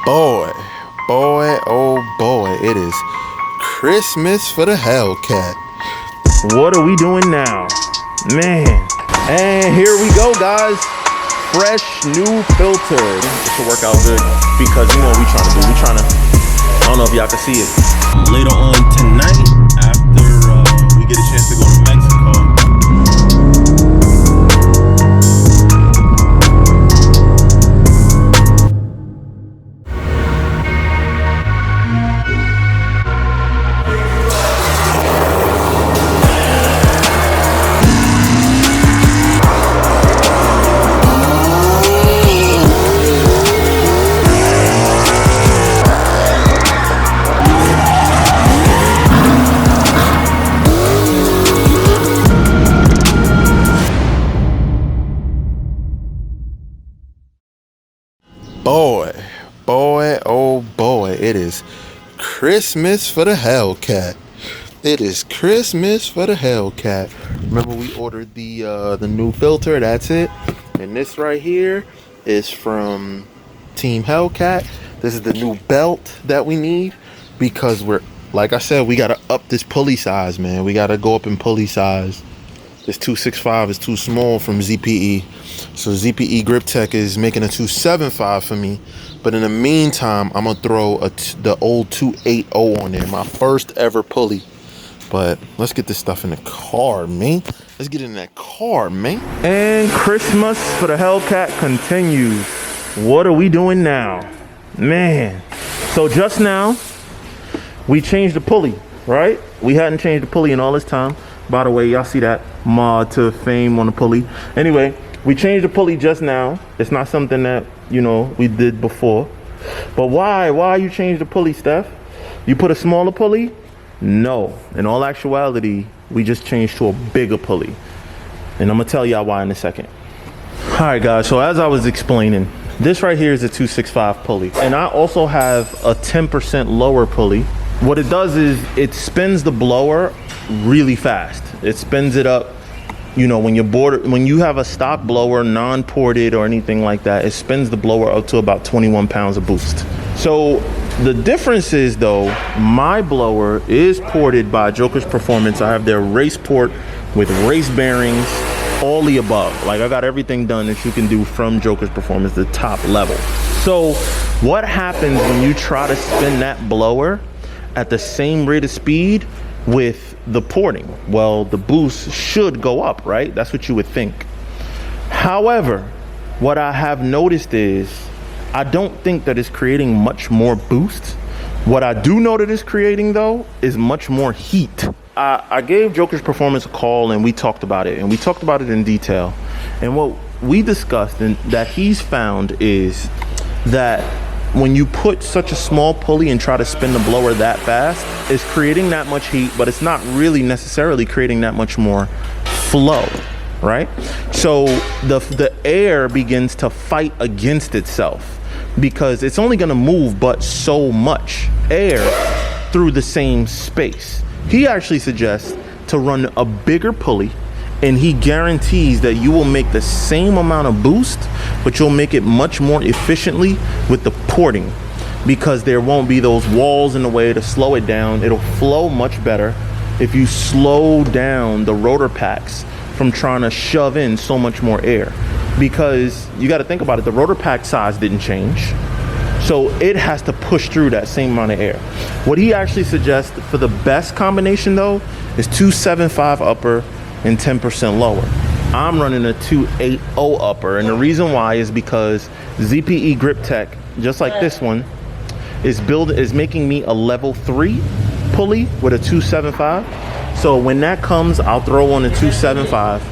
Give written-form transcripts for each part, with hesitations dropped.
Boy, oh boy, it is Christmas for the Hellcat. What are we doing now? Man. And here we go, guys. Fresh new filter. This should work out good because you know what we trying to do. I don't know if y'all can see it. Later on tonight, after we get a chance to go to Mexico. Boy, oh boy, it is Christmas for the Hellcat. It is Christmas for the Hellcat. Remember we ordered the new filter, that's it. And this right here is from Team Hellcat. This is the new belt that we need because like I said, we gotta up this pulley size, man. We gotta go up in pulley size. This 265 is too small from ZPE. So ZPE Grip Tech is making a 275 for me. But in the meantime, I'm going to throw the old 280 on there. My first ever pulley. But let's get this stuff in the car, man. Let's get in that car, man. And Christmas for the Hellcat continues. What are we doing now? Man. So just now, we changed the pulley, right? We hadn't changed the pulley in all this time. By the way, y'all see that Mod2Fame on the pulley. Anyway, we changed the pulley just now. It's not something that, you know, we did before. But why you changed the pulley, Steph? You put a smaller pulley? No. In all actuality, we just changed to a bigger pulley. And I'm gonna tell y'all why in a second. All right, guys, so as I was explaining, this right here is a 265 pulley. And I also have a 10% lower pulley. What it does is it spins the blower really fast. It spins it up. You know, when you have a stock blower, non-ported or anything like that, it spins the blower up to about 21 pounds of boost. So the difference is, though, my blower is ported by Joker's Performance. I have their race port with race bearings, all the above. Like, I got everything done that you can do from Joker's Performance, the top level. So what happens when you try to spin that blower at the same rate of speed with the porting? Well, the boost should go up, right? That's what you would think. However, what I have noticed is I don't think that it's creating much more boost. What I do know that it's creating, though, is much more heat. I gave Joker's Performance a call and we talked about it, and we talked about it in detail. And what we discussed and that he's found is that when you put such a small pulley and try to spin the blower that fast, it's creating that much heat, but it's not really necessarily creating that much more flow, right? So the air begins to fight against itself because it's only gonna move but so much air through the same space. He actually suggests to run a bigger pulley, and he guarantees that you will make the same amount of boost, but you'll make it much more efficiently with the porting because there won't be those walls in the way to slow it down. It'll flow much better if you slow down the rotor packs from trying to shove in so much more air, because you got to think about it. The rotor pack size didn't change, so it has to push through that same amount of air. What he actually suggests for the best combination, though, is 275 upper and 10% lower. I'm running a 280 upper, and the reason why is because ZPE Grip Tech, just like this one, is making me a level 3 pulley with a 275. So when that comes, I'll throw on a 275,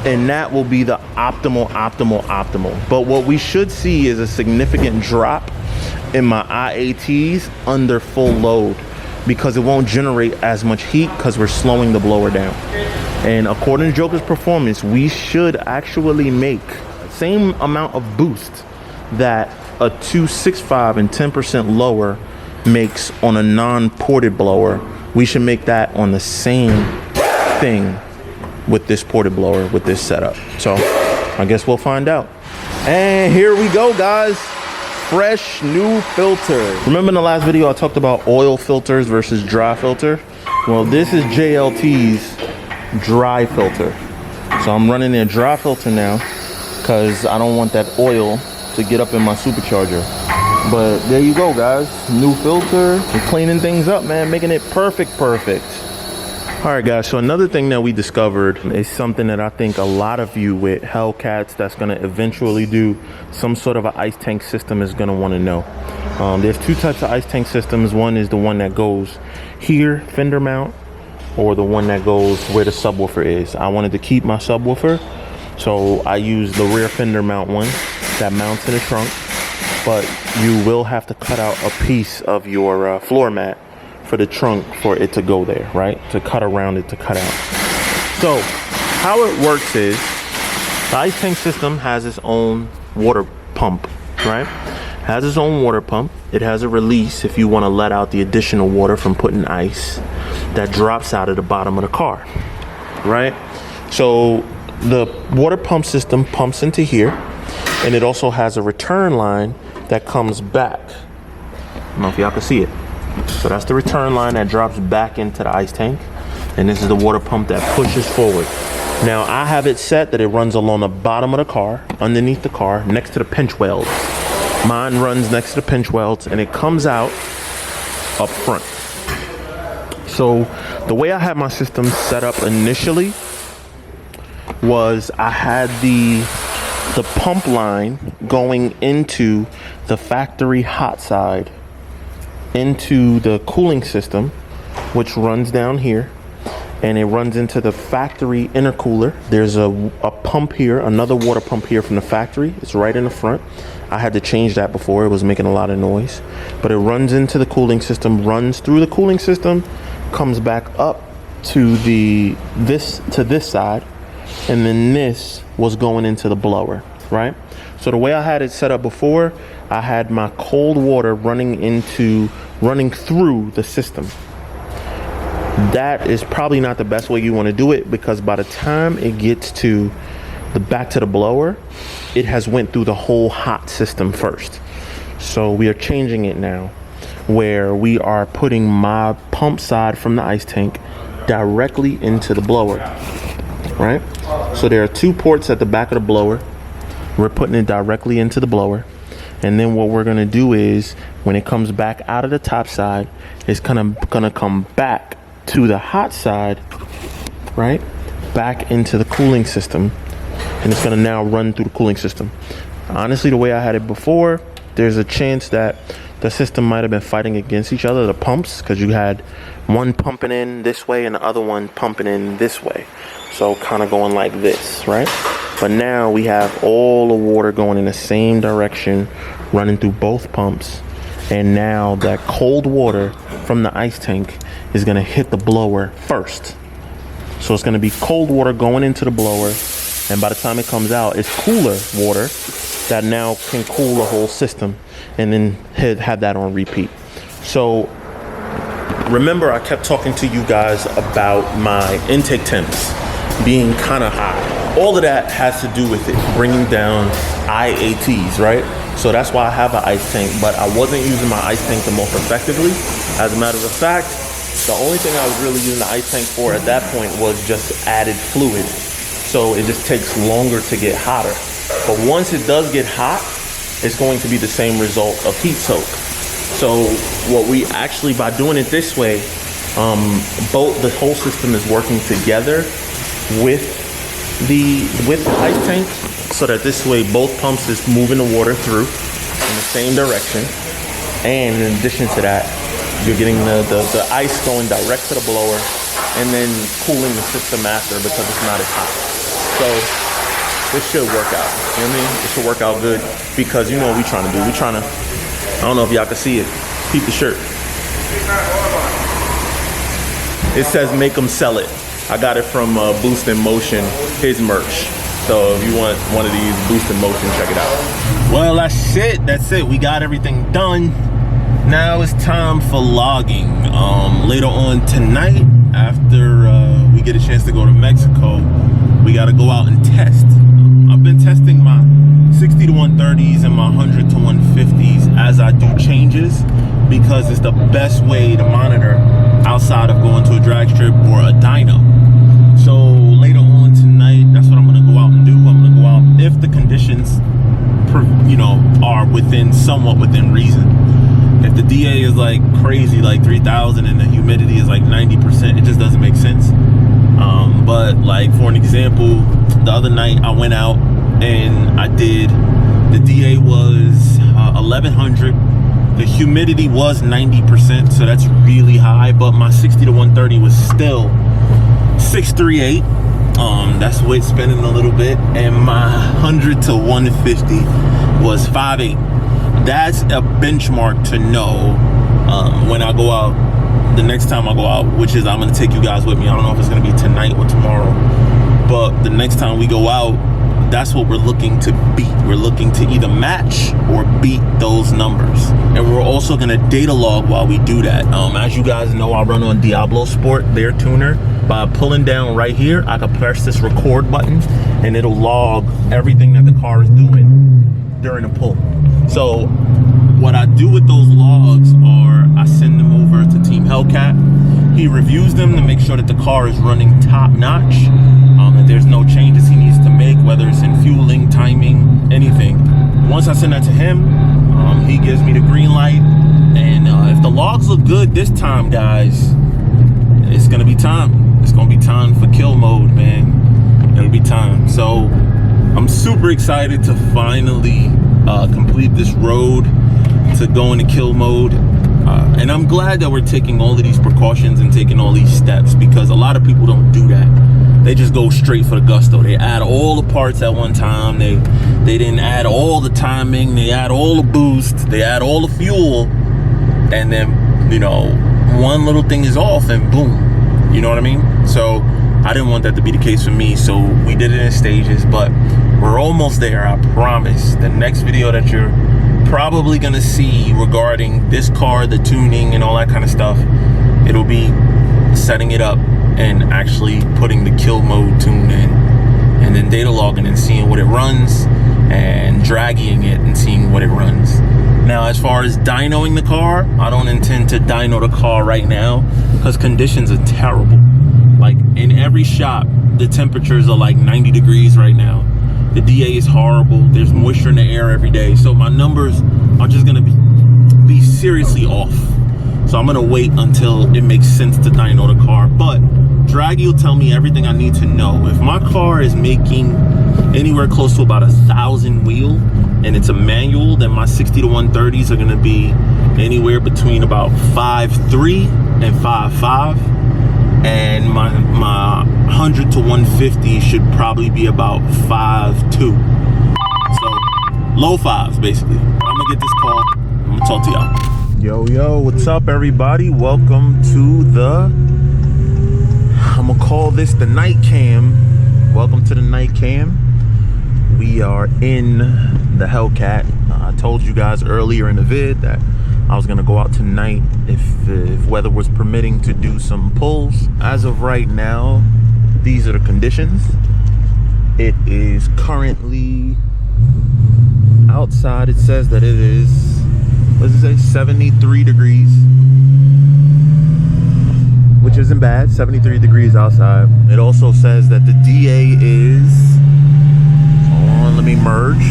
and that will be the optimal. But what we should see is a significant drop in my IATs under full load because it won't generate as much heat because we're slowing the blower down. And according to Joker's Performance, we should actually make the same amount of boost that a 265 and 10% lower makes on a non-ported blower. We should make that on the same thing with this ported blower, with this setup. So I guess we'll find out. And here we go, guys. fresh new filter. Remember in the last video I talked about oil filters versus dry filter? Well, this is JLT's dry filter. So I'm running their dry filter now because I don't want that oil to get up in my supercharger. But there you go, guys. New filter. We're cleaning things up, man, making it perfect. All right, guys, so another thing that we discovered is something that I think a lot of you with Hellcats that's gonna eventually do some sort of an ice tank system is gonna wanna know. There's two types of ice tank systems. One is the one that goes here, fender mount, or the one that goes where the subwoofer is. I wanted to keep my subwoofer, so I used the rear fender mount one that mounts in the trunk, but you will have to cut out a piece of your floor mat for the trunk for it to go there, right? To cut around it to cut out. So how it works is the ice tank system has its own water pump, right? Has its own water pump. It has a release if you want to let out the additional water from putting ice that drops out of the bottom of the car, right? So the water pump system pumps into here, and it also has a return line that comes back. I don't know if y'all can see it. So that's the return line that drops back into the ice tank, and this is the water pump that pushes forward. Now I have it set that it runs along the bottom of the car, underneath the car, next to the pinch welds. Mine runs next to the pinch welds, and it comes out up front. So the way I had my system set up initially was I had the pump line going into the factory hot side, into the cooling system, which runs down here, and it runs into the factory intercooler. There's a pump here, another water pump here from the factory. It's right in the front. I had to change that before, it was making a lot of noise. But it runs into the cooling system, runs through the cooling system, comes back up to this side, and then this was going into the blower, right? So the way I had it set up before, I had my cold water running through the system. That is probably not the best way you want to do it, because by the time it gets to back to the blower, it has went through the whole hot system first. So we are changing it now, where we are putting my pump side from the ice tank directly into the blower, right? So there are two ports at the back of the blower. We're putting it directly into the blower. And then what we're gonna do is, when it comes back out of the top side, it's gonna come back to the hot side, right? Back into the cooling system. And it's gonna now run through the cooling system. Honestly, the way I had it before, there's a chance that the system might have been fighting against each other, the pumps, because you had one pumping in this way and the other one pumping in this way. So kind of going like this, right? But now we have all the water going in the same direction, running through both pumps. And now that cold water from the ice tank is gonna hit the blower first. So it's gonna be cold water going into the blower, and by the time it comes out, it's cooler water that now can cool the whole system, and then have that on repeat. So remember, I kept talking to you guys about my intake temps being kind of high. All of that has to do with it bringing down IATs, right? So that's why I have an ice tank, but I wasn't using my ice tank the most effectively. As a matter of fact, the only thing I was really using the ice tank for at that point was just added fluid. So it just takes longer to get hotter. But once it does get hot, it's going to be the same result of heat soak. So what we actually, by doing it this way, the whole system is working together with the ice tank, so that this way both pumps is moving the water through in the same direction. And in addition to that, you're getting the ice going direct to the blower and then cooling the system after, because it's not as hot. So this should work out. You know what I mean? It should work out good, because you know what we're trying to do. We're trying to, I don't know if y'all can see it. Peep the shirt. It says make them sell it. I got it from Boost in Motion, his merch. So if you want one of these, Boost in Motion, check it out. Well, that's it. We got everything done. Now it's time for logging. Later on tonight, after we get a chance to go to Mexico, we gotta go out and test. I've been testing my 60 to 130s and my 100 to 150s stages because it's the best way to monitor outside of going to a drag strip or a dyno. So later on tonight, that's what I'm gonna go out and do. I'm gonna go out if the conditions, you know, are somewhat within reason. If the DA is like crazy, like 3,000, and the humidity is like 90%, it just doesn't make sense. But like for an example, the other night I went out and I did, the DA was 1100. The humidity was 90%, so that's really high, but my 60 to 130 was still 638. That's weight spinning a little bit, and my 100 to 150 was 5.8. That's a benchmark to know when I go out, the next time I go out, which is I'm gonna take you guys with me. I don't know if it's gonna be tonight or tomorrow, but the next time we go out, that's what we're looking to beat. We're looking to either match or beat those numbers. And we're also gonna data log while we do that. As you guys know, I run on Diablo Sport, their tuner. By pulling down right here, I can press this record button and it'll log everything that the car is doing during a pull. So what I do with those logs are I send them over to Team Hellcat. He reviews them to make sure that the car is running top notch, that there's no changes he needs to make, whether it's in fueling, timing, anything. Once I send that to him, he gives me the green light, and if the logs look good this time, guys, it's gonna be time. It's gonna be time for kill mode, man. It'll be time. So I'm super excited to finally complete this road to go into kill mode. And I'm glad that we're taking all of these precautions and taking all these steps, because a lot of people don't do that. They just go straight for the gusto. They add all the parts at one time. They didn't add all the timing. They add all the boost. They add all the fuel. And then, you know, one little thing is off and boom. You know what I mean? So I didn't want that to be the case for me. So we did it in stages, but we're almost there. I promise. The next video that you're probably gonna see regarding this car, the tuning and all that kind of stuff, it'll be setting it up and actually putting the kill mode tune in, and then data logging and seeing what it runs, and dragging it and seeing what it runs. Now, as far as dynoing the car, I don't intend to dyno the car right now because conditions are terrible. Like in every shop, the temperatures are like 90 degrees right now. The DA is horrible. There's moisture in the air every day. So my numbers are just gonna be seriously off. So I'm gonna wait until it makes sense to dyno the car. But Draggy will tell me everything I need to know. If my car is making anywhere close to about 1,000 wheel and it's a manual, then my 60 to 130s are gonna be anywhere between about 5.3 and 5.5. And my 100 to 150 should probably be about 5.2. So low fives, basically. I'm gonna get this call. I'm gonna talk to y'all. Yo, what's up, everybody? Welcome to the, I'm gonna call this the night cam. Welcome to the night cam. We are in the Hellcat. I told you guys earlier in the vid that I was gonna go out tonight if weather was permitting to do some pulls. As of right now, these are the conditions. It is currently outside. It says that it is, what does it say, 73 degrees, which isn't bad. 73 degrees outside. It also says that the DA is, hold on, let me merge.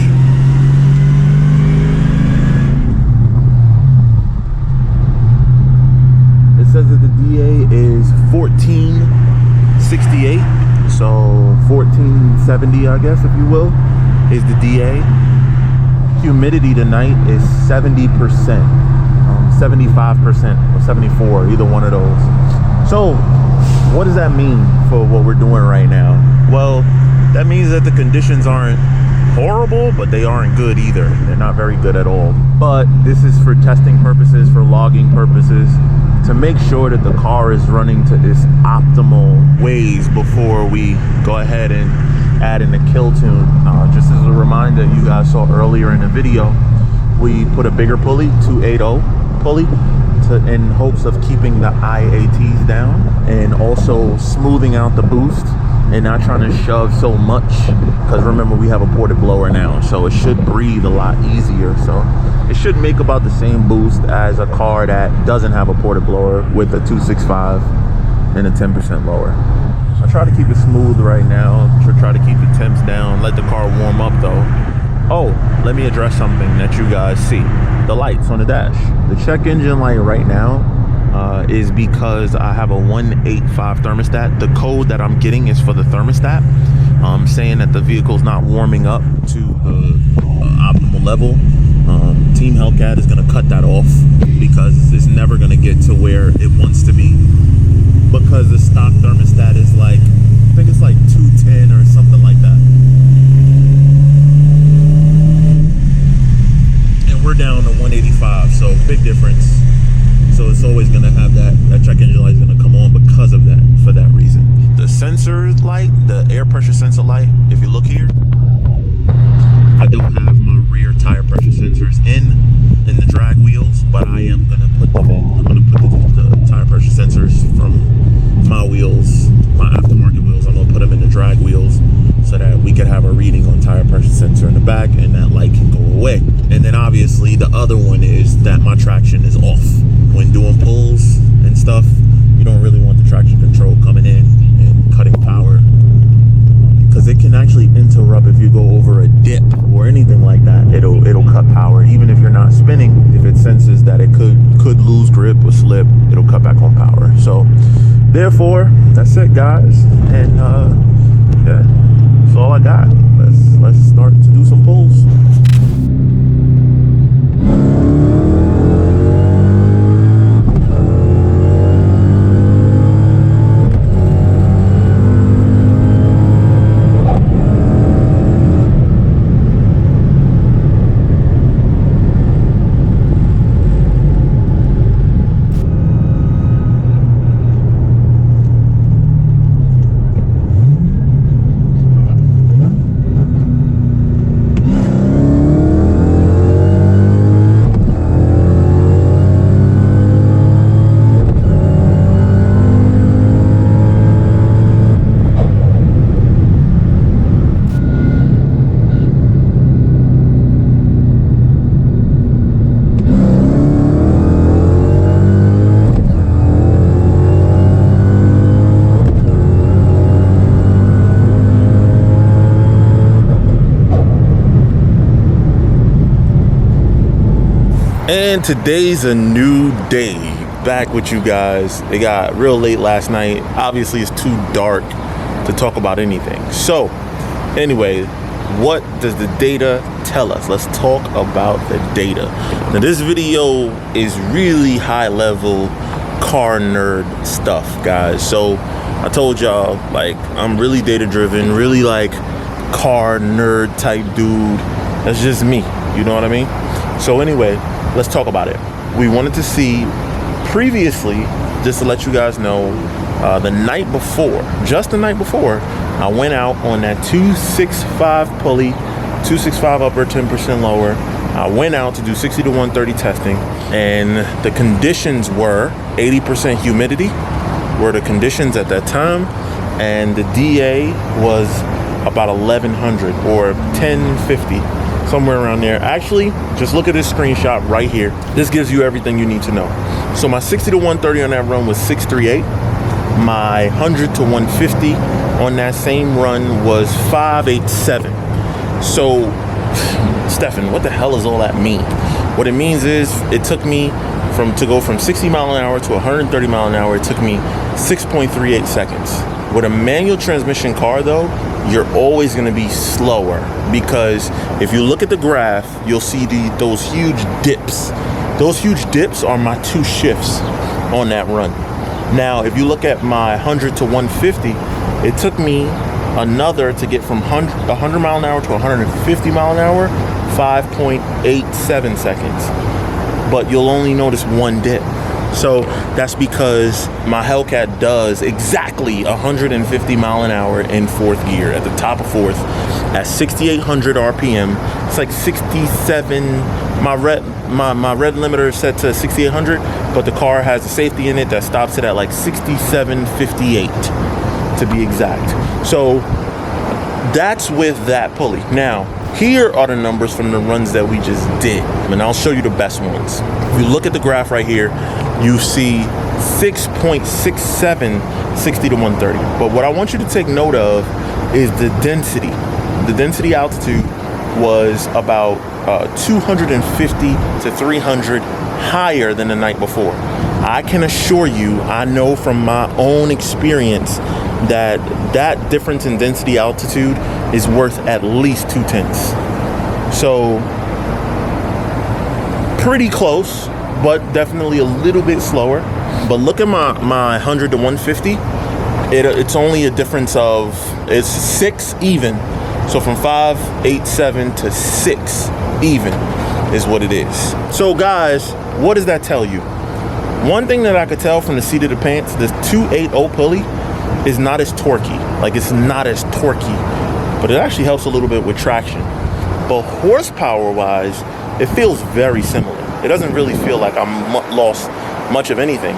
It says that the DA is 1468, so 1470, I guess, if you will, is the DA. Humidity tonight is 70%, 75% or 74, either one of those. So what does that mean for what we're doing right now? Well, that means that the conditions aren't horrible, but they aren't good either. They're not very good at all. But this is for testing purposes, for logging purposes, to make sure that the car is running to its optimal ways before we go ahead and add in the kill tune. Just as a reminder, you guys saw earlier in the video, we put a bigger pulley, 280 pulley, in hopes of keeping the IATs down and also smoothing out the boost and not trying to shove so much, because remember we have a ported blower now, so it should breathe a lot easier. So it should make about the same boost as a car that doesn't have a ported blower with a 265 and a 10% lower. So I try to keep it smooth right now, try to keep the temps down, let the car warm up though. Oh, let me address something that you guys see. The lights on the dash. The check engine light right now is because I have a 185 thermostat. The code that I'm getting is for the thermostat, saying that the vehicle's not warming up to the optimal level. Team Hellcat is going to cut that off because it's never going to get to where it wants to be, because the stock thermostat is like, I think it's like 210 or something like that. And we're down to 185, so big difference. So it's always going to have that check engine light is going to come on because of that, for that reason. The sensor light, the air pressure sensor light, if you look here, I don't have my rear tire pressure sensors in the drag wheels, but I am going to put them in. I'm going to put the tire pressure sensors from my wheels, my aftermarket wheels, I'm going to put them in the drag wheels so that we could have a reading on tire pressure sensor in the back, and that light can go away. And then obviously the other one is that my traction is off. When doing pulls and stuff, you don't really want the traction control coming in and cutting power, because it can actually interrupt if you go over a dip or anything like that. It'll cut power, even if you're not spinning. If it senses that it could lose grip or slip, it'll cut back on power. So therefore, that's it, guys. And yeah, that's all I got. Let's start to do some pulls. And today's a new day back with you guys. It got real late last night. Obviously it's too dark to talk about anything. So anyway, what does the data tell us? Let's talk about the data. Now this video is really high level car nerd stuff, guys. So I told y'all, like, I'm really data driven, really like car nerd type dude. That's just me, you know what I mean? So anyway, let's talk about it. We wanted to see previously, just to let you guys know, the night before, just the night before, I went out on that 265 pulley, 265 upper, 10% lower. I went out to do 60 to 130 testing, and the conditions were 80% humidity were the conditions at that time, and the DA was about 1100 or 1050. Somewhere around there. Actually, just look at this screenshot right here. This gives you everything you need to know. So my 60 to 130 on that run was 638. My 100 to 150 on that same run was 587. So, Stefan, what the hell does all that mean? What it means is it took me to go from 60 mile an hour to 130 mile an hour. It took me 6.38 seconds. With a manual transmission car though, you're always going to be slower, because if you look at the graph, you'll see those huge dips. Those huge dips are my two shifts on that run. Now, if you look at my 100 to 150, it took me another to get from 100 mile an hour to 150 mile an hour, 5.87 seconds. But you'll only notice one dip. So that's because my Hellcat does exactly 150 mile an hour in fourth gear at the top of fourth at 6,800 RPM. It's like 67. My red limiter is set to 6,800, but the car has a safety in it that stops it at like 67.58 to to be exact. So that's with that pulley. Now, here are the numbers from the runs that we just did, and I'll show you the best ones. If you look at the graph right here, you see 6.67 60 to 130. But what I want you to take note of is the density. The density altitude was about 250 to 300 higher than the night before. I can assure you, I know from my own experience that that difference in density altitude is worth at least 2/10. So pretty close, but definitely a little bit slower. But look at my 100 to 150. It's only a difference of, it's 6 even. So from 5.87 to 6 even is what it is. So guys, what does that tell you? One thing that I could tell from the seat of the pants, this 280 pulley is not as torquey. Like, it's not as torquey, but it actually helps a little bit with traction. But horsepower wise, it feels very similar. It doesn't really feel like I'm lost much of anything.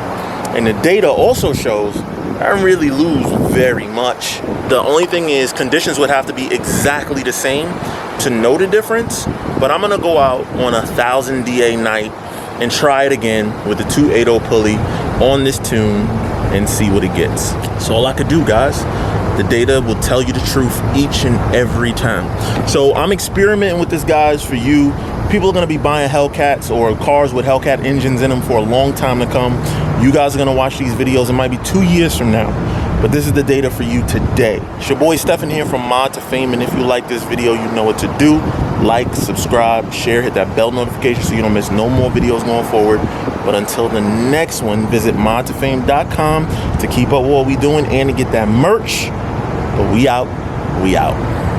And the data also shows I don't really lose very much. The only thing is conditions would have to be exactly the same to know the difference. But I'm gonna go out on a 1000 DA night and try it again with the 280 pulley on this tune and see what it gets. That's all I could do, guys. The data will tell you the truth each and every time. So I'm experimenting with this, guys, for you. People are gonna be buying Hellcats or cars with Hellcat engines in them for a long time to come. You guys are gonna watch these videos, it might be 2 years from now, but this is the data for you today. It's your boy Stefan here from Mod2Fame, and if you like this video, you know what to do. Like, subscribe, share, hit that bell notification so you don't miss no more videos going forward. But until the next one, visit mod2fame.com to keep up with what we doing and to get that merch. But we out.